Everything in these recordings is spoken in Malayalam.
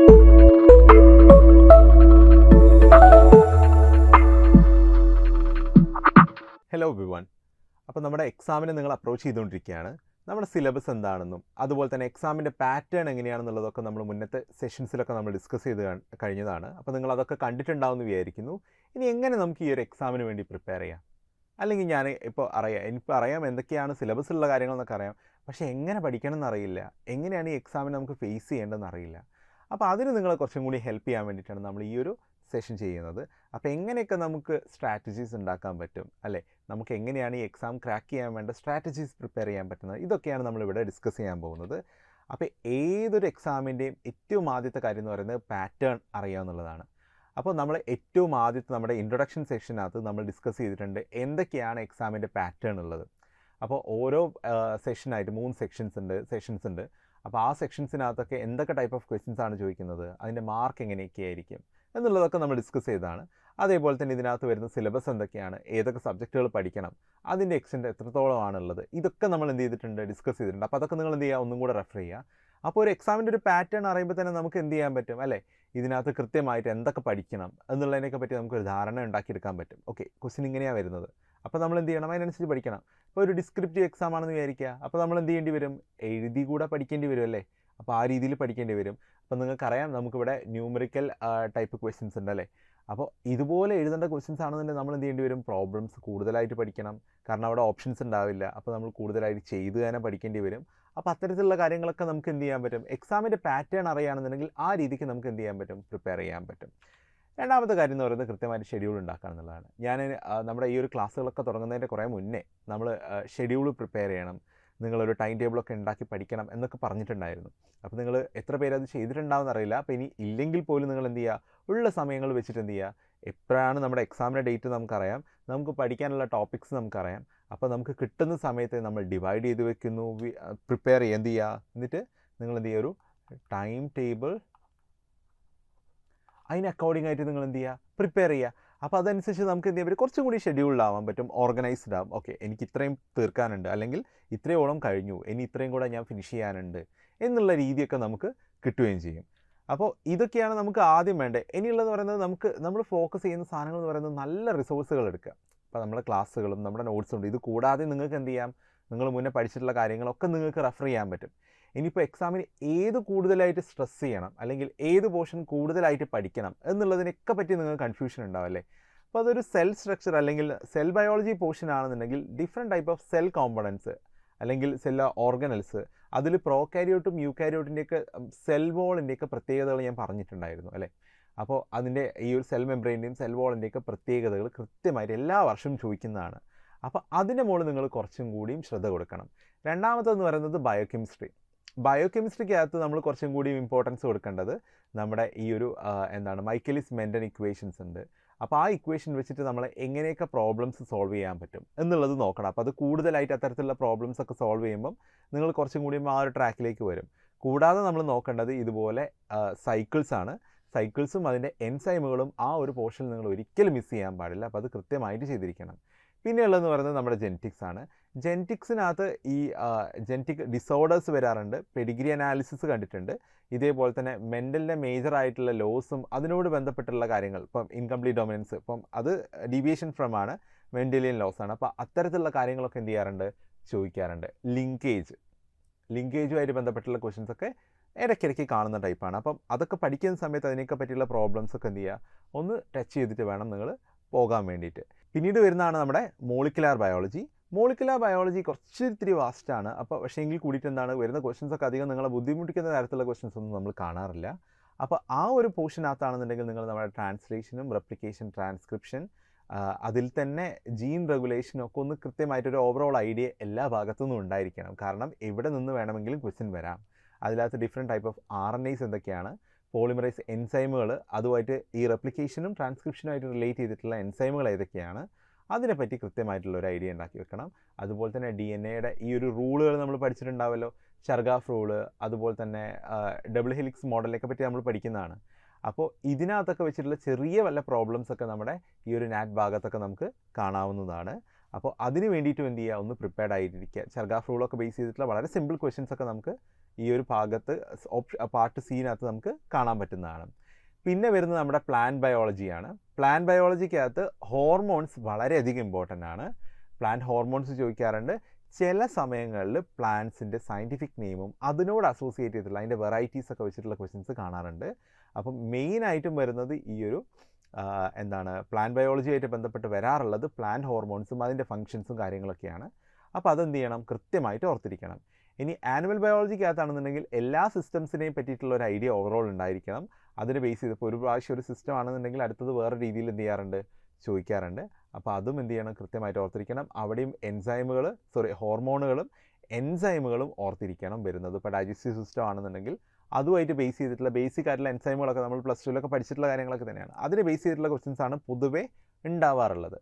Hello everyone. അപ്പോൾ നമ്മുടെ എക്സാമിനെ നിങ്ങൾ അപ്രോച്ച് ചെയ്തുകൊണ്ടിരിക്കുകയാണ്. നമ്മുടെ സിലബസ് എന്താണെന്നും അതുപോലെ തന്നെ എക്സാമിൻ്റെ പാറ്റേൺ എങ്ങനെയാണെന്നുള്ളതൊക്കെ നമ്മൾ മുന്നത്തെ സെഷൻസിലൊക്കെ നമ്മൾ ഡിസ്കസ് ചെയ്ത് കഴിഞ്ഞതാണ്. അപ്പോൾ നിങ്ങൾ അതൊക്കെ കണ്ടിട്ടുണ്ടാവുമെന്ന് വിചാരിക്കുന്നു. ഇനി എങ്ങനെ നമുക്ക് ഈ ഒരു എക്സാമിന് വേണ്ടി പ്രിപ്പയർ ചെയ്യാം? അല്ലെങ്കിൽ ഞാൻ എനിക്കിപ്പോൾ അറിയാം എന്തൊക്കെയാണ് സിലബസിലുള്ള കാര്യങ്ങളെന്നൊക്കെ അറിയാം, പക്ഷേ എങ്ങനെ പഠിക്കണം എന്നറിയില്ല, എങ്ങനെയാണ് ഈ എക്സാമിന് നമുക്ക് ഫേസ് ചെയ്യേണ്ടതെന്ന് അറിയില്ല. അപ്പോൾ അതിന് നിങ്ങളെ കുറച്ചും കൂടി ഹെൽപ്പ് ചെയ്യാൻ വേണ്ടിയിട്ടാണ് നമ്മൾ ഈ ഒരു സെഷൻ ചെയ്യുന്നത്. അപ്പോൾ എങ്ങനെയൊക്കെ നമുക്ക് സ്ട്രാറ്റജീസ് ഉണ്ടാക്കാൻ പറ്റും, അല്ലേ, നമുക്ക് എങ്ങനെയാണ് ഈ എക്സാം ക്രാക്ക് ചെയ്യാൻ വേണ്ട സ്ട്രാറ്റജീസ് പ്രിപ്പയർ ചെയ്യാൻ പറ്റുന്നത്, ഇതൊക്കെയാണ് നമ്മളിവിടെ ഡിസ്കസ് ചെയ്യാൻ പോകുന്നത്. അപ്പോൾ ഏതൊരു എക്സാമിൻ്റെയും ഏറ്റവും ആദ്യത്തെ കാര്യം എന്ന് പറയുന്നത് പാറ്റേൺ അറിയുക എന്നുള്ളതാണ്. അപ്പോൾ നമ്മൾ ഏറ്റവും ആദ്യത്തെ നമ്മുടെ ഇൻട്രൊഡക്ഷൻ സെഷനകത്ത് നമ്മൾ ഡിസ്കസ് ചെയ്തിട്ടുണ്ട് എന്തൊക്കെയാണ് എക്സാമിൻ്റെ പാറ്റേൺ ഉള്ളത്. അപ്പോൾ ഓരോ സെഷനായിട്ട് 3 സെഷൻസ് ഉണ്ട്. അപ്പോൾ ആ സെക്ഷൻസിനകത്തൊക്കെ എന്തൊക്കെ ടൈപ്പ് ഓഫ് ക്വസ്റ്റ്യൻസ് ആണ് ചോദിക്കുന്നത്, അതിൻ്റെ മാർക്ക് എങ്ങനെയൊക്കെ ആയിരിക്കും എന്നുള്ളതൊക്കെ നമ്മൾ ഡിസ്കസ് ചെയ്തതാണ്. അതേപോലെ തന്നെ ഇതിനകത്ത് വരുന്ന സിലബസ് എന്തൊക്കെയാണ്, ഏതൊക്കെ സബ്ജക്റ്റുകൾ പഠിക്കണം, അതിൻ്റെ എക്സ്റ്റെൻറ്റ് എത്രത്തോളമാണുള്ളത്, ഇതൊക്കെ നമ്മൾ എന്ത് ചെയ്തിട്ടുണ്ട്, ഡിസ്കസ് ചെയ്തിട്ടുണ്ട്. അപ്പോൾ അതൊക്കെ നിങ്ങൾ എന്ത് ചെയ്യുക, ഒന്നും കൂടെ റെഫർ ചെയ്യുക. അപ്പോൾ ഒരു എക്സാമിൻ്റെ ഒരു പാറ്റേൺ അറിയുമ്പോൾ തന്നെ നമുക്ക് എന്ത് ചെയ്യാൻ പറ്റും, അല്ലേ, ഇതിനകത്ത് കൃത്യമായിട്ട് എന്തൊക്കെ പഠിക്കണം എന്നുള്ളതിനെയൊക്കെ പറ്റി നമുക്കൊരു ധാരണ ഉണ്ടാക്കിയെടുക്കാൻ പറ്റും. ഓക്കെ, ക്വസ്റ്റ്യൻ ഇങ്ങനെയാണ് വരുന്നത്, അപ്പോൾ നമ്മൾ എന്ത് ചെയ്യണം, അതിനനുസരിച്ച് പഠിക്കണം. ഇപ്പോൾ ഒരു ഡിസ്ക്രിപ്റ്റീവ് എക്സാം ആണെന്ന് വിചാരിക്കുക, അപ്പോൾ നമ്മൾ എന്ത് ചെയ്യേണ്ടി വരും, എഴുതി കൂടെ പഠിക്കേണ്ടി വരും, അല്ലേ. അപ്പോൾ ആ രീതിയിൽ പഠിക്കേണ്ടി വരും. അപ്പോൾ നിങ്ങൾക്കറിയാം നമുക്കിവിടെ ന്യൂമറിക്കൽ ടൈപ്പ് ക്വസ്റ്റ്യൻസ് ഉണ്ട്, അല്ലേ. അപ്പോൾ ഇതുപോലെ എഴുതേണ്ട ക്വസ്റ്റ്യൻസ് ആണെന്നുണ്ടെങ്കിൽ നമ്മൾ എന്ത് ചെയ്യേണ്ടി വരും, പ്രോബ്ലംസ് കൂടുതലായിട്ട് പഠിക്കണം. കാരണം അവിടെ ഓപ്ഷൻസ് ഉണ്ടാവില്ല, അപ്പോൾ നമ്മൾ കൂടുതലായിട്ട് ചെയ്ത് തന്നെ പഠിക്കേണ്ടി വരും. അപ്പോൾ അത്തരത്തിലുള്ള കാര്യങ്ങളൊക്കെ നമുക്ക് എന്ത് ചെയ്യാൻ പറ്റും, എക്സാമിൻ്റെ പാറ്റേൺ അറിയുകയാണെന്നുണ്ടെങ്കിൽ ആ രീതിക്ക് നമുക്ക് എന്ത് ചെയ്യാൻ പറ്റും, പ്രിപ്പയർ ചെയ്യാൻ പറ്റും. രണ്ടാമത്തെ കാര്യം എന്ന് പറയുന്നത് കൃത്യമായിട്ട് ഷെഡ്യൂൾ ഉണ്ടാക്കുക എന്നുള്ളതാണ്. ഞാൻ നമ്മുടെ ഈ ഒരു ക്ലാസ്സുകളൊക്കെ തുടങ്ങുന്നതിൻ്റെ കുറേ മുന്നേ നമ്മൾ ഷെഡ്യൂൾ പ്രിപ്പയർ ചെയ്യണം, നിങ്ങളൊരു ടൈം ടേബിളൊക്കെ ഉണ്ടാക്കി പഠിക്കണം എന്നൊക്കെ പറഞ്ഞിട്ടുണ്ടായിരുന്നു. അപ്പോൾ നിങ്ങൾ എത്ര പേര് അത് ചെയ്തിട്ടുണ്ടാവുമെന്ന് അറിയില്ല. അപ്പോൾ ഇനി ഇല്ലെങ്കിൽ പോലും നിങ്ങൾ എന്ത് ചെയ്യുക, ഉള്ള സമയങ്ങൾ വെച്ചിട്ട് എന്ത് ചെയ്യുക, എപ്പോഴാണ് നമ്മുടെ എക്സാമിൻ്റെ ഡേറ്റ് നമുക്കറിയാം, നമുക്ക് പഠിക്കാനുള്ള ടോപ്പിക്സ് നമുക്കറിയാം. അപ്പോൾ നമുക്ക് കിട്ടുന്ന സമയത്ത് നമ്മൾ ഡിവൈഡ് ചെയ്ത് വെക്കുന്നു, പ്രിപ്പയർ ചെയ്യുക, എന്ത് ചെയ്യുക, എന്നിട്ട് നിങ്ങൾ എന്ത് ചെയ്യുക, ഒരു ടൈം ടേബിൾ അതിന് അക്കോർഡിംഗ് ആയിട്ട് നിങ്ങൾ എന്ത് ചെയ്യുക, പ്രിപ്പയർ ചെയ്യുക. അപ്പോൾ അതനുസരിച്ച് നമുക്ക് എന്ത് ചെയ്യാൻ പറ്റും, കുറച്ചും കൂടി ഷെഡ്യൂൾഡ് ആവാൻ പറ്റും, ഓർഗനൈസ്ഡ് ആവും. ഓക്കെ, എനിക്ക് ഇത്രയും തീർക്കാനുണ്ട്, അല്ലെങ്കിൽ ഇത്രയോളം കഴിഞ്ഞു, ഇനി ഇത്രയും കൂടെ ഞാൻ ഫിനിഷ് ചെയ്യാനുണ്ട് എന്നുള്ള രീതിയൊക്കെ നമുക്ക് കിട്ടുകയും ചെയ്യും. അപ്പോൾ ഇതൊക്കെയാണ് നമുക്ക് ആദ്യം വേണ്ടത്. ഇനിയുള്ളതെന്ന് പറയുന്നത് നമ്മൾ ഫോക്കസ് ചെയ്യുന്ന സാധനങ്ങൾ എന്ന് പറയുന്നത് നല്ല റിസോഴ്സുകൾ എടുക്കുക. അപ്പോൾ നമ്മുടെ ക്ലാസ്സുകളും നമ്മുടെ നോട്ട്സും ഉണ്ട്. ഇത് കൂടാതെ നിങ്ങൾക്ക് എന്ത് ചെയ്യാം, നിങ്ങൾ മുന്നേ പഠിച്ചിട്ടുള്ള കാര്യങ്ങളൊക്കെ നിങ്ങൾക്ക് റെഫർ ചെയ്യാൻ പറ്റും. ഇനിയിപ്പോൾ എക്സാമിന് ഏത് കൂടുതലായിട്ട് സ്ട്രെസ് ചെയ്യണം, അല്ലെങ്കിൽ ഏത് പോർഷൻ കൂടുതലായിട്ട് പഠിക്കണം എന്നുള്ളതിനൊക്കെ പറ്റി നിങ്ങൾക്ക് കൺഫ്യൂഷൻ ഉണ്ടാവല്ലേ. അപ്പോൾ അതൊരു സെൽ സ്ട്രക്ചർ അല്ലെങ്കിൽ സെൽ ബയോളജി പോർഷൻ ആണെന്നുണ്ടെങ്കിൽ different type of cell components അല്ലെങ്കിൽ സെൽ ഓർഗനൽസ്, അതിൽ പ്രോകാരിയോട്ടും യൂകാരിയോട്ടിൻ്റെയൊക്കെ സെൽ വോളിൻ്റെയൊക്കെ പ്രത്യേകതകൾ ഞാൻ പറഞ്ഞിട്ടുണ്ടായിരുന്നു, അല്ലേ. അപ്പോൾ അതിൻ്റെ ഈ ഒരു സെൽ മെംബ്രെയിൻ്റെയും സെൽ വോളിൻ്റെയൊക്കെ പ്രത്യേകതകൾ കൃത്യമായിട്ട് എല്ലാ വർഷവും ചോദിക്കുന്നതാണ്. അപ്പോൾ അതിൻ്റെ മുകളിൽ നിങ്ങൾ കുറച്ചും കൂടിയും ശ്രദ്ധ കൊടുക്കണം. രണ്ടാമതെന്ന് പറയുന്നത് ബയോകെമിസ്ട്രിക്കകത്ത് നമ്മൾ കുറച്ചും കൂടി ഇമ്പോർട്ടൻസ് കൊടുക്കേണ്ടത് നമ്മുടെ ഈ ഒരു മൈക്കലിസ് മെൻറ്റൻ ഇക്വേഷൻസ് ഉണ്ട്. അപ്പോൾ ആ ഇക്വേഷൻ വെച്ചിട്ട് നമ്മൾ എങ്ങനെയൊക്കെ പ്രോബ്ലംസ് സോൾവ് ചെയ്യാൻ പറ്റും എന്നുള്ളത് നോക്കണം. അപ്പോൾ അത് കൂടുതലായിട്ട് അത്തരത്തിലുള്ള പ്രോബ്ലംസ് ഒക്കെ സോൾവ് ചെയ്യുമ്പം നിങ്ങൾ കുറച്ചും കൂടി ആ ഒരു ട്രാക്കിലേക്ക് വരും. കൂടാതെ നമ്മൾ നോക്കേണ്ടത് ഇതുപോലെ സൈക്കിൾസും അതിൻ്റെ എൻസൈമുകളും ആ ഒരു പോർഷനിൽ നിങ്ങൾ ഒരിക്കലും മിസ് ചെയ്യാൻ പാടില്ല. അപ്പോൾ അത് കൃത്യമായിട്ട് ചെയ്തിരിക്കണം. പിന്നെയുള്ളതെന്ന് പറയുന്നത് നമ്മുടെ ജെനറ്റിക്സ് ആണ്. ജെനറ്റിക്സിനകത്ത് ഈ ജെനറ്റിക് ഡിസോർഡേഴ്സ് വരാറുണ്ട്, പെഡിഗ്രി അനാലിസിസ് കണ്ടിട്ടുണ്ട്. ഇതേപോലെ തന്നെ മെൻ്റലിൻ്റെ മേജർ ആയിട്ടുള്ള ലോസും അതിനോട് ബന്ധപ്പെട്ടുള്ള കാര്യങ്ങൾ, ഇപ്പം ഇൻകംപ്ലീറ്റ് ഡൊമിനൻസ്, ഇപ്പം അത് ഡീവിയേഷൻ ഫ്രം ആണ്, മെൻഡലിയൻ ലോസ് ആണ്. അപ്പോൾ അത്തരത്തിലുള്ള കാര്യങ്ങളൊക്കെ എന്ത് ചെയ്യാറുണ്ട്, ചോദിക്കാറുണ്ട്. ലിങ്കേജുമായിട്ട് ബന്ധപ്പെട്ടുള്ള ക്വസ്റ്റ്യൻസ് ഒക്കെ ഇടയ്ക്കിടയ്ക്ക് കാണുന്ന ടൈപ്പാണ്. അപ്പം അതൊക്കെ പഠിക്കുന്ന സമയത്ത് അതിനൊക്കെ പറ്റിയുള്ള പ്രോബ്ലംസ് ഒക്കെ എന്ത് ചെയ്യുക, ഒന്ന് ടച്ച് ചെയ്തിട്ട് വേണം നിങ്ങൾ പോകാൻ വേണ്ടിയിട്ട്. പിന്നീട് വരുന്നതാണ് നമ്മുടെ മോളിക്കുലാർ ബയോളജി. കുറച്ചിത്തിരി വാസ്റ്റാണ്. അപ്പോൾ പക്ഷേ എങ്കിൽ കൂടിയിട്ട് എന്താണ് വരുന്ന ക്വസ്റ്റ്യൻസ് ഒക്കെ അധികം നിങ്ങളെ ബുദ്ധിമുട്ടിക്കുന്ന തരത്തിലുള്ള ക്വസ്റ്റ്യൻസ് ഒന്നും നമ്മൾ കാണാറില്ല. അപ്പോൾ ആ ഒരു പോർഷനകത്താണെന്നുണ്ടെങ്കിൽ നിങ്ങൾ നമ്മുടെ ട്രാൻസ്ലേഷനും റെപ്ലിക്കേഷൻ, ട്രാൻസ്ക്രിപ്ഷൻ, അതിൽ തന്നെ ജീൻ റെഗുലേഷനും ഒക്കെ ഒന്ന് കൃത്യമായിട്ടൊരു ഓവറോൾ ഐഡിയ എല്ലാ ഭാഗത്തുനിന്നും ഉണ്ടായിരിക്കണം. കാരണം എവിടെ നിന്ന് വേണമെങ്കിലും ക്വസ്റ്റ്യൻ വരാം. അതിനകത്ത് ഡിഫറെൻറ്റ് ടൈപ്പ് ഓഫ് RNAs എന്തൊക്കെയാണ്, പോളിമറൈസ് എൻസൈമുകൾ, അതുമായിട്ട് ഈ റെപ്ലിക്കേഷനും ട്രാൻസ്ക്രിപ്ഷനുമായിട്ട് റിലേറ്റ് ചെയ്തിട്ടുള്ള എൻസൈമുകൾ ഏതൊക്കെയാണ്, അതിനെപ്പറ്റി കൃത്യമായിട്ടുള്ള ഒരു ഐഡിയ ഉണ്ടാക്കി വെക്കണം. അതുപോലെ തന്നെ DNA ഈ ഒരു റൂളുകൾ നമ്മൾ പഠിച്ചിട്ടുണ്ടാവല്ലോ, ചർഗാഫ് റൂള്, അതുപോലെ തന്നെ ഡബിൾ ഹെലിക്സ് മോഡലിനെ പറ്റി നമ്മൾ പഠിക്കുന്നതാണ്. അപ്പോൾ ഇതിനകത്തൊക്കെ വെച്ചിട്ടുള്ള ചെറിയ വല്ല പ്രോബ്ലംസ് ഒക്കെ നമ്മുടെ ഈ ഒരു നാറ്റ് ഭാഗത്തൊക്കെ നമുക്ക് കാണാവുന്നതാണ്. അപ്പോൾ അതിന് വേണ്ടിയിട്ടും എന്ത് ചെയ്യുക, ഒന്ന് പ്രിപ്പയർഡ് ആയിരിക്കുക. ചർഗാഫ് റൂളൊക്കെ ബേസ് ചെയ്തിട്ടുള്ള വളരെ സിമ്പിൾ ക്വസ്റ്റ്യൻസ് ഒക്കെ നമുക്ക് ഈ ഒരു ഭാഗത്ത് പാർട്ട് സീനകത്ത് നമുക്ക് കാണാൻ പറ്റുന്നതാണ്. പിന്നെ വരുന്നത് നമ്മുടെ പ്ലാന്റ് ബയോളജിയാണ്. പ്ലാന്റ് ബയോളജിക്കകത്ത് ഹോർമോൺസ് വളരെയധികം ഇമ്പോർട്ടൻ്റ് ആണ്. പ്ലാന്റ് ഹോർമോൺസ് ചോദിക്കാറുണ്ട്. ചില സമയങ്ങളിൽ പ്ലാന്റ്സിൻ്റെ സയൻറ്റിഫിക് നെയിമും അതിനോട് അസോസിയേറ്റ് ചെയ്തിട്ടുള്ള അതിൻ്റെ വെറൈറ്റീസ് ഒക്കെ വെച്ചിട്ടുള്ള ക്വസ്റ്റ്യൻസ് കാണാറുണ്ട്. അപ്പം മെയിനായിട്ടും വരുന്നത് ഈ ഒരു പ്ലാന്റ് ബയോളജിയായിട്ട് ബന്ധപ്പെട്ട് വരാറുള്ളത് പ്ലാന്റ് ഹോർമോൺസും അതിൻ്റെ ഫങ്ഷൻസും കാര്യങ്ങളൊക്കെയാണ്. അപ്പോൾ അതെന്ത് ചെയ്യണം, കൃത്യമായിട്ട് ഓർത്തിരിക്കണം. ഇനി ആനിമൽ ബയോളജിക്കകത്താണെന്നുണ്ടെങ്കിൽ എല്ലാ സിസ്റ്റംസിനെയും പറ്റിയിട്ടുള്ള ഒരു ഐഡിയ ഓവറോൾ ഉണ്ടായിരിക്കണം. അതിന് ബേസ് ചെയ്തപ്പോൾ ഒരു പ്രാവശ്യം ഒരു സിസ്റ്റം ആണെന്നുണ്ടെങ്കിൽ അടുത്തത് വേറെ രീതിയിൽ എന്ത് ചെയ്യാറുണ്ട്, ചോദിക്കാറുണ്ട്. അപ്പോൾ അതും എന്ത് ചെയ്യണം, കൃത്യമായിട്ട് ഓർത്തിരിക്കണം. അവിടെയും ഹോർമോണുകളും എൻസൈമുകളും ഓർത്തിരിക്കണം വരുന്നത്. ഇപ്പോൾ ഡൈജസ്റ്റീവ് സിസ്റ്റം ആണെന്നുണ്ടെങ്കിൽ അതുമായിട്ട് ബേസ് ചെയ്തിട്ടുള്ള ബേസിക് ആയിട്ടുള്ള എൻസൈമുകളൊക്കെ നമ്മൾ പ്ലസ് ടുവിലൊക്കെ പഠിച്ചിട്ടുള്ള കാര്യങ്ങളൊക്കെ തന്നെയാണ്. അതിന് ബേസ് ചെയ്തിട്ടുള്ള ക്വസ്റ്റ്യൻസ് ആണ് പൊതുവേ ഉണ്ടാവാറുള്ളത്.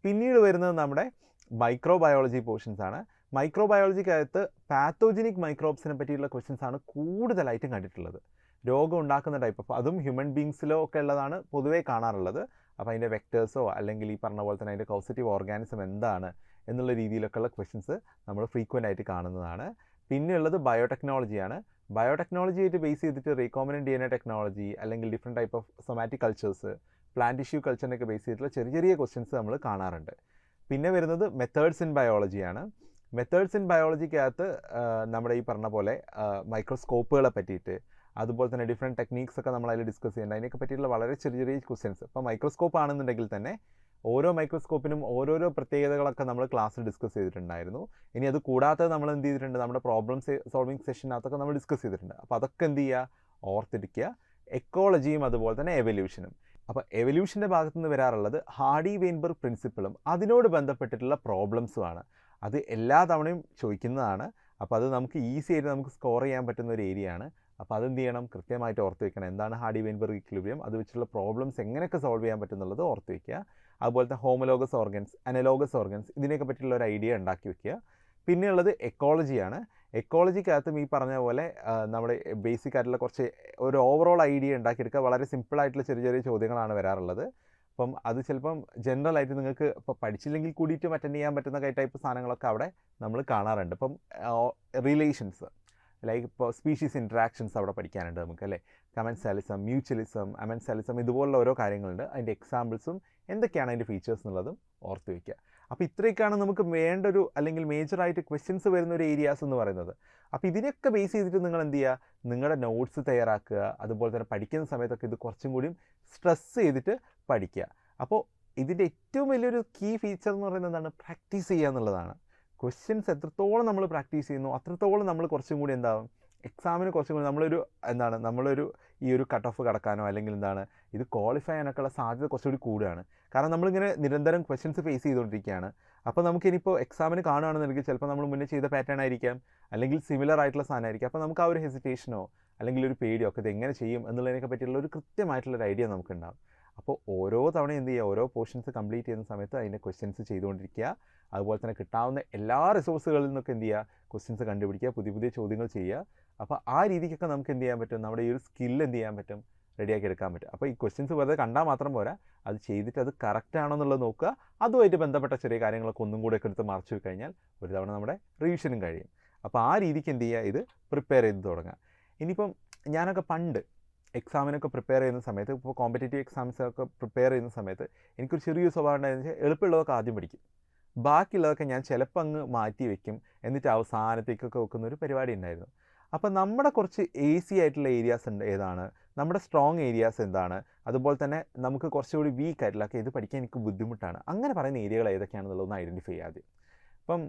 പിന്നീട് വരുന്നത് നമ്മുടെ മൈക്രോബയോളജി പോർഷൻസ് ആണ്. മൈക്രോബയോളജിക്കകത്ത് പാത്തോജനിക് മൈക്രോബ്സിനെ പറ്റിയിട്ടുള്ള ക്വസ്റ്റ്യൻസ് ആണ് കൂടുതലായിട്ടും കണ്ടിട്ടുള്ളത്. രോഗം ഉണ്ടാക്കുന്ന ടൈപ്പ്, അപ്പോൾ അതും ഹ്യൂമൻ ബീങ്സിലോ ഒക്കെ ഉള്ളതാണ് പൊതുവേ കാണാറുള്ളത്. അപ്പോൾ അതിൻ്റെ വെക്ടേഴ്സോ അല്ലെങ്കിൽ ഈ പറഞ്ഞ പോലെ തന്നെ അതിൻ്റെ കോസറ്റീവ് ഓർഗാനിസം എന്താണ് എന്നുള്ള രീതിയിലൊക്കെയുള്ള ക്വസ്റ്റ്യൻസ് നമ്മൾ ഫ്രീക്വൻ്റ് ആയിട്ട് കാണുന്നതാണ്. പിന്നെ ഉള്ളത് ബയോടെക്നോളജിയാണ്. ബയോടെക്നോളജിയായിട്ട് ബേസ് ചെയ്തിട്ട് റീകോമിനൻ്റ് DNA ടെക്നോളജി അല്ലെങ്കിൽ different type of somatic cultures, plant tissue കൾച്ചറിനൊക്കെ ബേസ് ചെയ്തിട്ടുള്ള ചെറിയ ചെറിയ ക്വസ്റ്റ്യൻസ് നമ്മൾ കാണാറുണ്ട്. പിന്നെ വരുന്നത് മെത്തേഡ്സ് ഇൻ ബയോളജിയാണ്. മെത്തേഡ്സ് ഇൻ ബയോളജിക്കകത്ത് നമ്മുടെ ഈ പറഞ്ഞ പോലെ മൈക്രോസ്കോപ്പുകളെ പറ്റിയിട്ട് അതുപോലെ തന്നെ ഡിഫറെൻറ്റ് ടെക്നീക്സ് ഒക്കെ നമ്മൾ അതിൽ ഡിസ്കസ് ചെയ്യുന്നുണ്ട്. അതിനൊക്കെ പറ്റിയിട്ടുള്ള വളരെ ചെറിയ ചെറിയ ക്വസ്റ്റ്യൻസ്. ഇപ്പോൾ മൈക്രോസ്കോപ്പ് ആണെന്നുണ്ടെങ്കിൽ തന്നെ ഓരോ മൈക്രോസ്കോപ്പിനും ഓരോരോ പ്രത്യേകതകളൊക്കെ നമ്മൾ ക്ലാസ്സിൽ ഡിസ്കസ് ചെയ്തിട്ടുണ്ടായിരുന്നു. ഇനി അത് കൂടാതെ നമ്മൾ എന്ത് ചെയ്തിട്ടുണ്ട്, നമ്മുടെ പ്രോബ്ലം സോൾവിങ് സെഷനകത്തൊക്കെ നമ്മൾ ഡിസ്കസ് ചെയ്തിട്ടുണ്ട്. അപ്പോൾ അതൊക്കെ എന്ത് ചെയ്യുക, ഓർത്തിരിക്കുക. എക്കോളജിയും അതുപോലെ തന്നെ എവല്യൂഷനും. അപ്പോൾ എവല്യൂഷൻ്റെ ഭാഗത്തു നിന്ന് വരാറുള്ളത് ഹാർഡി വെയിൻബർഗ് പ്രിൻസിപ്പിളും അതിനോട് ബന്ധപ്പെട്ടിട്ടുള്ള പ്രോബ്ലംസുമാണ്. അത് എല്ലാ തവണയും ചോദിക്കുന്നതാണ്. അപ്പോൾ അത് നമുക്ക് ഈസി ആയിട്ട് നമുക്ക് സ്കോർ ചെയ്യാൻ പറ്റുന്ന ഒരു ഏരിയ ആണ്. അപ്പോൾ അതെന്ത് ചെയ്യണം, കൃത്യമായിട്ട് ഓർത്ത് വയ്ക്കണം. എന്താണ് ഹാർഡി വെയിൻബർഗ് ഇക്വിലിബ്രിയം, അത് വെച്ചുള്ള പ്രോബ്ലംസ് എങ്ങനെയൊക്കെ സോൾവ് ചെയ്യാൻ പറ്റുന്നുള്ളത് ഓർത്ത് വയ്ക്കുക. അതുപോലത്തെ ഹോമലോഗസ് ഓർഗൻസ്, അനലോഗസ് ഓർഗൻസ്, ഇതിനെയൊക്കെ പറ്റിയുള്ള ഒരു ഐഡിയ ഉണ്ടാക്കി വയ്ക്കുക. പിന്നെയുള്ളത് എക്കോളജിയാണ്. എക്കോളജിക്കകത്തും ഈ പറഞ്ഞ പോലെ നമ്മുടെ ബേസിക് ആയിട്ടുള്ള കുറച്ച് ഒരു ഓവറോൾ ഐഡിയ ഉണ്ടാക്കിയെടുക്കുക. വളരെ സിമ്പിളായിട്ടുള്ള ചെറിയ ചെറിയ ചോദ്യങ്ങളാണ് വരാറുള്ളത്. അപ്പം അത് ചിലപ്പം ജനറലായിട്ട് നിങ്ങൾക്ക് ഇപ്പോൾ പഠിച്ചില്ലെങ്കിൽ കൂടിയിട്ടും അറ്റൻഡ് ചെയ്യാൻ പറ്റുന്ന ടൈപ്പ് സാധനങ്ങളൊക്കെ അവിടെ നമ്മൾ കാണാറുണ്ട്. ഇപ്പം റിലേഷൻസ്, ലൈക്ക് ഇപ്പോൾ സ്പീഷീസ് ഇൻട്രാക്ഷൻസ് അവിടെ പഠിക്കാനുണ്ട് നമുക്ക്, അല്ലേ. കമൻസാലിസം, മ്യൂച്വലിസം, അമൻസാലിസം, ഇതുപോലുള്ള ഓരോ കാര്യങ്ങളുണ്ട്. അതിൻ്റെ എക്സാമ്പിൾസും എന്തൊക്കെയാണ് അതിൻ്റെ ഫീച്ചേഴ്സ് എന്നുള്ളതും ഓർത്ത് വയ്ക്കുക. അപ്പോൾ ഇത്രയൊക്കെയാണ് നമുക്ക് വേണ്ടൊരു അല്ലെങ്കിൽ മേജറായിട്ട് ക്വസ്റ്റ്യൻസ് വരുന്ന ഒരു ഏരിയാസ് എന്ന് പറയുന്നത്. അപ്പോൾ ഇതിനൊക്കെ ബേസ് ചെയ്തിട്ട് നിങ്ങൾ എന്ത് ചെയ്യുക, നിങ്ങളുടെ നോട്ട്സ് തയ്യാറാക്കുക. അതുപോലെ തന്നെ പഠിക്കുന്ന സമയത്തൊക്കെ ഇത് കുറച്ചും കൂടി സ്ട്രെസ് ചെയ്തിട്ട് പഠിക്കുക. അപ്പോൾ ഇതിൻ്റെ ഏറ്റവും വലിയൊരു കീ ഫീച്ചർ എന്ന് പറയുന്നത് എന്താണ്, പ്രാക്ടീസ് ചെയ്യുക എന്നുള്ളതാണ്. ക്വസ്റ്റ്യൻസ് എത്രത്തോളം നമ്മൾ പ്രാക്ടീസ് ചെയ്യുന്നു അത്രത്തോളം നമ്മൾ കുറച്ചും കൂടി എന്താവും, എക്സാമിന് കുറച്ചും കൂടി നമ്മളൊരു ഈ ഒരു കട്ട് ഓഫ് കടക്കാനോ അല്ലെങ്കിൽ ഇത് ക്വാളിഫൈ ചെയ്യാനൊക്കെയുള്ള സാധ്യത കുറച്ചുകൂടി കൂടുകയാണ്. കാരണം നമ്മളിങ്ങനെ നിരന്തരം ക്വസ്റ്റ്യൻസ് ഫേസ് ചെയ്തുകൊണ്ടിരിക്കുകയാണ്. അപ്പോൾ നമുക്കിനിപ്പോൾ എക്സാമിന് കാണുകയാണെന്നുണ്ടെങ്കിൽ ചിലപ്പോൾ നമ്മൾ മുന്നേ ചെയ്ത പാറ്റേൺ ആയിരിക്കാം, അല്ലെങ്കിൽ സിമിലർ ആയിട്ടുള്ള സാധനമായിരിക്കും. അപ്പോൾ നമുക്ക് ആ ഒരു ഹെസിറ്റേഷനോ അല്ലെങ്കിൽ ഒരു പേടിയോ ഒക്കെ ഇത് എങ്ങനെ ചെയ്യും എന്നുള്ളതിനൊക്കെ പറ്റിയുള്ള ഒരു കൃത്യമായിട്ടുള്ളൊരു ഐഡിയ നമുക്കുണ്ടാകും. അപ്പോൾ ഓരോ തവണ എന്ത് ചെയ്യുക, ഓരോ പോർഷൻസ് കംപ്ലീറ്റ് ചെയ്യുന്ന സമയത്ത് അതിൻ്റെ ക്വസ്റ്റ്യൻസ് ചെയ്തുകൊണ്ടിരിക്കുക. അതുപോലെ തന്നെ കിട്ടാവുന്ന എല്ലാ റിസോഴ്സുകളിൽ നിന്നൊക്കെ എന്ത് ചെയ്യുക, ക്വസ്റ്റ്യൻസ് കണ്ടുപിടിക്കുക, പുതിയ പുതിയ ചോദ്യങ്ങൾ ചെയ്യുക. അപ്പോൾ ആ രീതിക്കൊക്കെ നമുക്ക് എന്ത് ചെയ്യാൻ പറ്റും, നമ്മുടെ ഈ ഒരു സ്കില്ല് എന്ത് ചെയ്യാൻ പറ്റും, റെഡിയാക്കി എടുക്കാൻ പറ്റും. അപ്പോൾ ഈ ക്വസ്റ്റ്യൻസ് വെറുതെ കണ്ടാൽ മാത്രം പോരാ, അത് ചെയ്തിട്ട് അത് കറക്റ്റ് ആണോ എന്നുള്ളത് നോക്കുക. അതുമായിട്ട് ബന്ധപ്പെട്ട ചെറിയ കാര്യങ്ങളൊക്കെ ഒന്നും കൂടെ ഒക്കെ എടുത്ത് മറച്ചു കഴിഞ്ഞാൽ ഒരു തവണ നമ്മുടെ റിവിഷനും കഴിയും. അപ്പോൾ ആ രീതിക്ക് എന്ത് ചെയ്യുക, ഇത് പ്രിപ്പയർ ചെയ്ത് തുടങ്ങുക. ഇനിയിപ്പം ഞാനൊക്കെ പണ്ട് എക്സാമിനൊക്കെ പ്രിപ്പയർ ചെയ്യുന്ന സമയത്ത്, ഇപ്പോൾ കോമ്പറ്റേറ്റീവ് എക്സാംസൊക്കെ പ്രിപ്പയർ ചെയ്യുന്ന സമയത്ത് എനിക്കൊരു ചെറിയൊരു സ്വഭാവം ഉണ്ടായെന്ന് വെച്ചാൽ എളുപ്പമുള്ളതൊക്കെ ആദ്യം പഠിക്കും, ബാക്കിയുള്ളതൊക്കെ ഞാൻ ചിലപ്പോൾ അങ്ങ് മാറ്റി വയ്ക്കും, എന്നിട്ട് അവസാനത്തേക്കൊക്കെ വെക്കുന്ന ഒരു പരിപാടി ഉണ്ടായിരുന്നു. അപ്പോൾ നമ്മുടെ കുറച്ച് ഈസി ആയിട്ടുള്ള ഏരിയാസ് ഉണ്ട് ഏതാണ്, നമ്മുടെ സ്ട്രോങ് ഏരിയാസ് എന്താണ്, അതുപോലെ തന്നെ നമുക്ക് കുറച്ചുകൂടി വീക്ക് ആയിട്ടുള്ള ഇത് പഠിക്കാൻ എനിക്ക് ബുദ്ധിമുട്ടാണ്, അങ്ങനെ പറയുന്ന ഏരിയകൾ ഏതൊക്കെയാണെന്നുള്ളതൊന്ന് ഐഡൻറ്റിഫൈ ചെയ്യാതെ. ഇപ്പം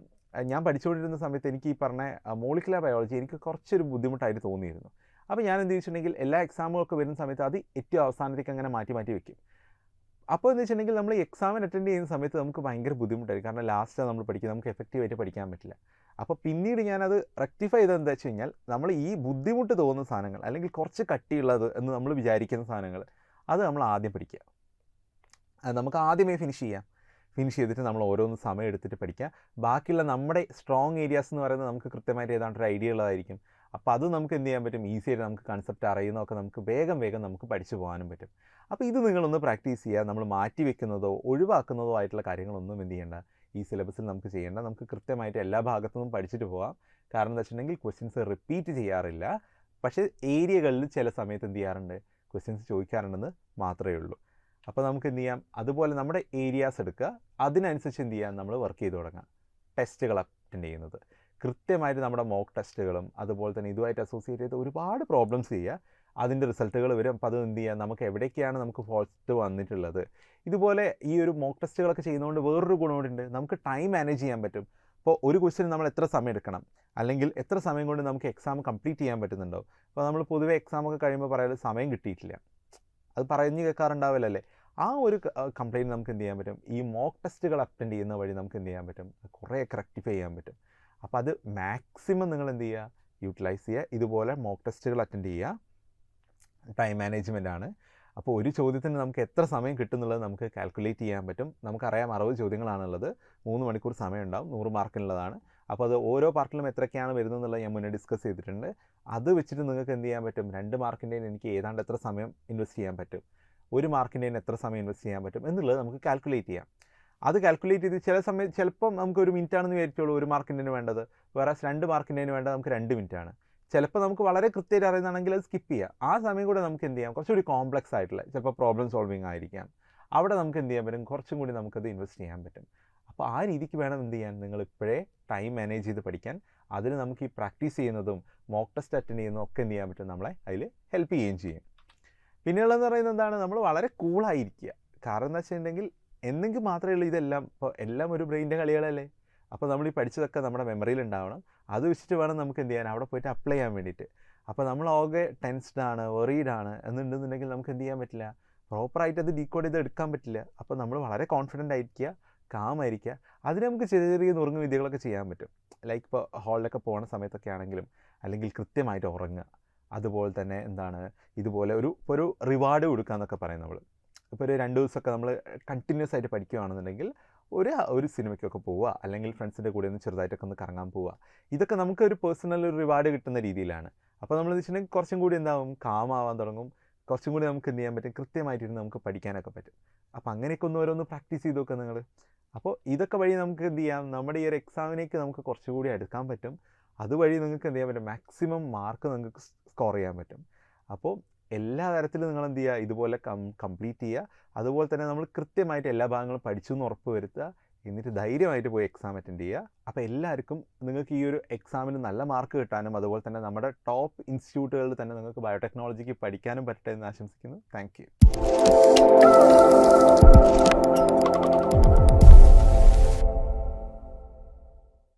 ഞാൻ പഠിച്ചുകൊണ്ടിരുന്ന സമയത്ത് എനിക്ക് ഈ പറഞ്ഞ മോളിക്കുലർ ബയോളജി എനിക്ക് കുറച്ചൊരു ബുദ്ധിമുട്ടായിട്ട് തോന്നിയിരുന്നു. അപ്പോൾ ഞാൻ എന്ത് വെച്ചിട്ടുണ്ടെങ്കിൽ എല്ലാ എക്സാമുകളൊക്കെ വരുന്ന സമയത്ത് അത് ഏറ്റവും അവസാനത്തേക്ക് അങ്ങനെ മാറ്റി മാറ്റി വെക്കും. അപ്പോൾ എന്ന് വെച്ചിട്ടുണ്ടെങ്കിൽ നമ്മൾ എക്സാമിന് അറ്റൻഡ് ചെയ്യുന്ന സമയത്ത് നമുക്ക് ഭയങ്കര ബുദ്ധിമുട്ടായിരിക്കും. കാരണം ലാസ്റ്റാണ് നമ്മൾ പഠിക്കുന്നത്, നമുക്ക് എഫക്റ്റീവായിട്ട് പഠിക്കാൻ പറ്റില്ല. അപ്പോൾ പിന്നീട് ഞാനത് റെക്ടിഫൈ ചെയ്തത് എന്താ വെച്ച് കഴിഞ്ഞാൽ, നമ്മൾ ഈ ബുദ്ധിമുട്ട് തോന്നുന്ന സാധനങ്ങൾ അല്ലെങ്കിൽ കുറച്ച് കട്ടിയുള്ളത് എന്ന് നമ്മൾ വിചാരിക്കുന്ന സാധനങ്ങൾ അത് നമ്മൾ ആദ്യം പഠിക്കുക. അത് നമുക്ക് ആദ്യമേ ഫിനിഷ് ചെയ്തിട്ട് നമ്മൾ ഓരോന്ന് സമയം എടുത്തിട്ട് പഠിക്കുക. ബാക്കിയുള്ള നമ്മുടെ സ്ട്രോങ് ഏരിയാസ് എന്ന് പറയുന്നത് നമുക്ക് കൃത്യമായിട്ട് ഏതാണ്ടൊരു ഐഡിയ ഉള്ളതായിരിക്കും. അപ്പോൾ അത് നമുക്ക് എന്ത് ചെയ്യാൻ പറ്റും, ഈസി ആയിട്ട് നമുക്ക് കൺസെപ്റ്റ് അറിയുന്നതൊക്കെ നമുക്ക് വേഗം നമുക്ക് പഠിച്ചു പോകാനും പറ്റും. അപ്പോൾ ഇത് നിങ്ങളൊന്ന് പ്രാക്ടീസ് ചെയ്യുക. നമ്മൾ മാറ്റി വെക്കുന്നതോ ഒഴിവാക്കുന്നതോ ആയിട്ടുള്ള കാര്യങ്ങളൊന്നും എന്ത് ചെയ്യേണ്ട, ഈ സിലബസിൽ നമുക്ക് ചെയ്യേണ്ട. നമുക്ക് കൃത്യമായിട്ട് എല്ലാ ഭാഗത്തു നിന്നും പഠിച്ചിട്ട് പോകാം. കാരണം എന്താ വെച്ചിട്ടുണ്ടെങ്കിൽ ക്വസ്റ്റ്യൻസ് റിപ്പീറ്റ് ചെയ്യാറില്ല, പക്ഷേ ഏരിയകളിൽ ചില സമയത്ത് എന്ത് ചെയ്യാറുണ്ട്, ക്വസ്റ്റ്യൻസ് ചോദിക്കാറുണ്ടെന്ന് മാത്രമേ ഉള്ളൂ. അപ്പോൾ നമുക്ക് എന്ത് ചെയ്യാം, അതുപോലെ നമ്മുടെ ഏരിയാസ് എടുക്കുക, അതിനനുസരിച്ച് എന്ത് ചെയ്യാം, നമ്മൾ വർക്ക് ചെയ്ത് തുടങ്ങാം. ടെസ്റ്റുകൾ അറ്റൻഡ് ചെയ്യുന്നത് കൃത്യമായിട്ട് നമ്മുടെ മോക്ക് ടെസ്റ്റുകളും അതുപോലെ തന്നെ ഇതുമായിട്ട് അസോസിയേറ്റ് ചെയ്ത് ഒരുപാട് പ്രോബ്ലംസ് ചെയ്യുക, അതിൻ്റെ റിസൾട്ടുകൾ വരും. അപ്പോൾ അത് എന്ത് ചെയ്യുക, നമുക്ക് എവിടേക്കാണ് നമുക്ക് ഫോൾട്ട് വന്നിട്ടുള്ളത്. ഇതുപോലെ ഈ ഒരു മോക്ക് ടെസ്റ്റുകളൊക്കെ ചെയ്യുന്നതുകൊണ്ട് വേറൊരു ഗുണമുണ്ട്, നമുക്ക് ടൈം മാനേജ് ചെയ്യാൻ പറ്റും. ഇപ്പോൾ ഒരു ക്വസ്റ്റ്യൻ നമ്മൾ എത്ര സമയം എടുക്കണം, അല്ലെങ്കിൽ എത്ര സമയം കൊണ്ട് നമുക്ക് എക്സാം കംപ്ലീറ്റ് ചെയ്യാൻ പറ്റുന്നുണ്ടോ. അപ്പോൾ നമ്മൾ പൊതുവേ എക്സാമൊക്കെ കഴിയുമ്പോൾ പറയാതെ സമയം കിട്ടിയിട്ടില്ല, അത് പറഞ്ഞു കേൾക്കാറുണ്ടാവില്ലല്ലേ. ആ ഒരു കംപ്ലയിൻറ്റ് നമുക്ക് എന്ത് ചെയ്യാൻ പറ്റും, ഈ മോക്ക് ടെസ്റ്റുകൾ അറ്റൻഡ് ചെയ്യുന്ന വഴി നമുക്ക് എന്ത് ചെയ്യാൻ പറ്റും, കുറേയൊക്കെ റെക്ടിഫൈ ചെയ്യാൻ പറ്റും. അപ്പോൾ അത് മാക്സിമം നിങ്ങൾ എന്ത് ചെയ്യുക, യൂട്ടിലൈസ് ചെയ്യുക. ഇതുപോലെ മോക്ക് ടെസ്റ്റുകൾ അറ്റൻഡ് ചെയ്യുക. ടൈം മാനേജ്മെൻ്റ് ആണ്. അപ്പോൾ ഒരു ചോദ്യത്തിന് നമുക്ക് എത്ര സമയം കിട്ടുന്നുള്ളത് നമുക്ക് കാൽക്കുലേറ്റ് ചെയ്യാൻ പറ്റും. നമുക്കറിയാം 60 ചോദ്യങ്ങളാണുള്ളത്, 3 മണിക്കൂർ സമയം ഉണ്ടാവും, 100 മാർക്കിനുള്ളതാണ്. അപ്പോൾ അത് ഓരോ പാർട്ടിലും എത്രയൊക്കെയാണ് വരുന്നത് എന്നുള്ളത് ഞാൻ മുന്നേ ഡിസ്കസ് ചെയ്തിട്ടുണ്ട്. അത് വെച്ചിട്ട് നിങ്ങൾക്ക് എന്ത് ചെയ്യാൻ പറ്റും, 2 മാർക്കിൻ്റെയും എനിക്ക് ഏതാണ്ട് എത്ര സമയം ഇൻവെസ്റ്റ് ചെയ്യാൻ പറ്റും, 1 മാർക്കിൻ്റെയും എത്ര സമയം ഇൻവെസ്റ്റ് ചെയ്യാൻ പറ്റും എന്നുള്ളത് നമുക്ക് കാൽക്കുലേറ്റ് ചെയ്യാം. അത് കാൽക്കുലേറ്റ് ചെയ്ത് ചില സമയത്ത് ചിലപ്പം നമുക്ക് 1 മിനിറ്റ് ആണെന്ന് വിചാരിച്ചോളൂ 1 മാർക്കിൻ്റെന് വേണ്ടത്, വേറെ 2 മാർക്കിൻ്റെന് വേണ്ടത് നമുക്ക് 2 മിനിറ്റാണ്. ചിലപ്പോൾ നമുക്ക് വളരെ കൃത്യമായിട്ട് അറിയുന്നതാണെങ്കിൽ അത് സ്കിപ്പ് ചെയ്യാം. ആ സമയം കൂടെ നമുക്ക് എന്ത് ചെയ്യാം, കുറച്ചുകൂടി കോംപ്ലക്സ് ആയിട്ടുള്ള ചിലപ്പോൾ പ്രോബ്ലം സോൾവിങ് ആയിരിക്കാം, അവിടെ നമുക്ക് എന്ത് ചെയ്യാൻ പറ്റും, കുറച്ചും കൂടി നമുക്കത് ഇൻവെസ്റ്റ് ചെയ്യാൻ പറ്റും. അപ്പോൾ ആ രീതിക്ക് വേണം എന്ത് ചെയ്യാൻ, നിങ്ങൾ ഇപ്പോഴേ ടൈം മാനേജ് ചെയ്ത് പഠിക്കാൻ. അതിന് നമുക്ക് ഈ പ്രാക്ടീസ് ചെയ്യുന്നതും മോക്ക് ടെസ്റ്റ് അറ്റൻഡ് ചെയ്യുന്നതും ഒക്കെ എന്ത് ചെയ്യാൻ പറ്റും, നമ്മളെ അതിൽ ഹെൽപ്പ് ചെയ്യുകയും ചെയ്യും. പിന്നെയുള്ളതെന്ന് പറയുന്നത് എന്താണ്, നമ്മൾ വളരെ കൂളായിരിക്കുക. കാരണം എന്താ വെച്ചിട്ടുണ്ടെങ്കിൽ എന്തെങ്കിലും മാത്രമേ ഉള്ളൂ ഇതെല്ലാം. ഇപ്പോൾ എല്ലാം ഒരു ബ്രെയിൻ്റെ കളികളല്ലേ. അപ്പോൾ നമ്മൾ ഈ പഠിച്ചതൊക്കെ നമ്മുടെ മെമ്മറിയിൽ ഉണ്ടാവണം. അത് വെച്ചിട്ട് വേണം നമുക്ക് എന്ത് ചെയ്യാൻ, അവിടെ പോയിട്ട് അപ്ലൈ ചെയ്യാൻ വേണ്ടിയിട്ട്. അപ്പോൾ നമ്മൾ ആകെ ടെൻസ്ഡാണ്, വെറീഡാണ് എന്നുണ്ടെന്നുണ്ടെങ്കിൽ നമുക്ക് എന്ത് ചെയ്യാൻ പറ്റില്ല, പ്രോപ്പറായിട്ട് അത് ഡീകോഡ് ചെയ്ത് എടുക്കാൻ പറ്റില്ല. അപ്പോൾ നമ്മൾ വളരെ കോൺഫിഡൻ്റ് ആയിരിക്കുക, കാമായിരിക്കുക. അതിന് നമുക്ക് ചെറിയ ചെറിയ നുറുങ്ങ് വിദ്യകളൊക്കെ ചെയ്യാൻ പറ്റും. ലൈക്ക് ഇപ്പോൾ ഹാളിലൊക്കെ പോകുന്ന സമയത്തൊക്കെ ആണെങ്കിലും, അല്ലെങ്കിൽ കൃത്യമായിട്ട് ഉറങ്ങുക. അതുപോലെ തന്നെ എന്താണ്, ഇതുപോലെ ഒരു റിവാർഡ് കൊടുക്കുക എന്നൊക്കെ പറയും നമ്മൾ. ഇപ്പോൾ ഒരു 2 ദിവസമൊക്കെ നമ്മൾ കണ്ടിന്യൂസ് ആയിട്ട് പഠിക്കുകയാണെന്നുണ്ടെങ്കിൽ ഒരു സിനിമയ്ക്കൊക്കെ പോവുക, അല്ലെങ്കിൽ ഫ്രണ്ട്സിൻ്റെ കൂടെ ഒന്ന് ചെറുതായിട്ടൊക്കെ ഒന്ന് കറങ്ങാൻ പോവുക. ഇതൊക്കെ നമുക്ക് ഒരു പേഴ്സണൽ ഒരു റിവാർഡ് കിട്ടുന്ന രീതിയിലാണ്. അപ്പോൾ നമ്മൾ വെച്ചിട്ടുണ്ടെങ്കിൽ കുറച്ചും കൂടി എന്താവും, കാമാവാൻ തുടങ്ങും. കുറച്ചും കൂടി നമുക്ക് എന്ത് ചെയ്യാൻ പറ്റും, കൃത്യമായിട്ടിരുന്ന് നമുക്ക് പഠിക്കാനൊക്കെ പറ്റും. അപ്പോൾ അങ്ങനെയൊക്കെ ഓരോന്ന് പ്രാക്ടീസ് ചെയ്ത് നോക്കുക നിങ്ങൾ. അപ്പോൾ ഇതൊക്കെ വഴി നമുക്ക് എന്ത് ചെയ്യാം, നമ്മുടെ ഈ ഒരു എക്സാമിനേക്ക് നമുക്ക് കുറച്ചുകൂടി എടുക്കാൻ പറ്റും. അതുവഴി നിങ്ങൾക്ക് എന്ത് ചെയ്യാൻ പറ്റും, മാക്സിമം മാർക്ക് നിങ്ങൾക്ക് സ്കോർ ചെയ്യാൻ പറ്റും. അപ്പോൾ എല്ലാ തരത്തിലും നിങ്ങൾ എന്ത് ചെയ്യുക, ഇതുപോലെ കംപ്ലീറ്റ് ചെയ്യുക. അതുപോലെ തന്നെ നമ്മൾ കൃത്യമായിട്ട് എല്ലാ ഭാഗങ്ങളും പഠിച്ചു എന്ന് ഉറപ്പ് വരുത്തുക. എന്നിട്ട് ധൈര്യമായിട്ട് പോയി എക്സാം അറ്റൻഡ് ചെയ്യുക. അപ്പോൾ എല്ലാവർക്കും നിങ്ങൾക്ക് ഈ ഒരു എക്സാമിന് നല്ല മാർക്ക് കിട്ടാനും അതുപോലെ തന്നെ നമ്മുടെ ടോപ്പ് ഇൻസ്റ്റിറ്റ്യൂട്ടുകളിൽ തന്നെ നിങ്ങൾക്ക് ബയോടെക്നോളജിക്ക് പഠിക്കാനും പറ്റട്ടെ എന്ന് ആശംസിക്കുന്നു. Thank you.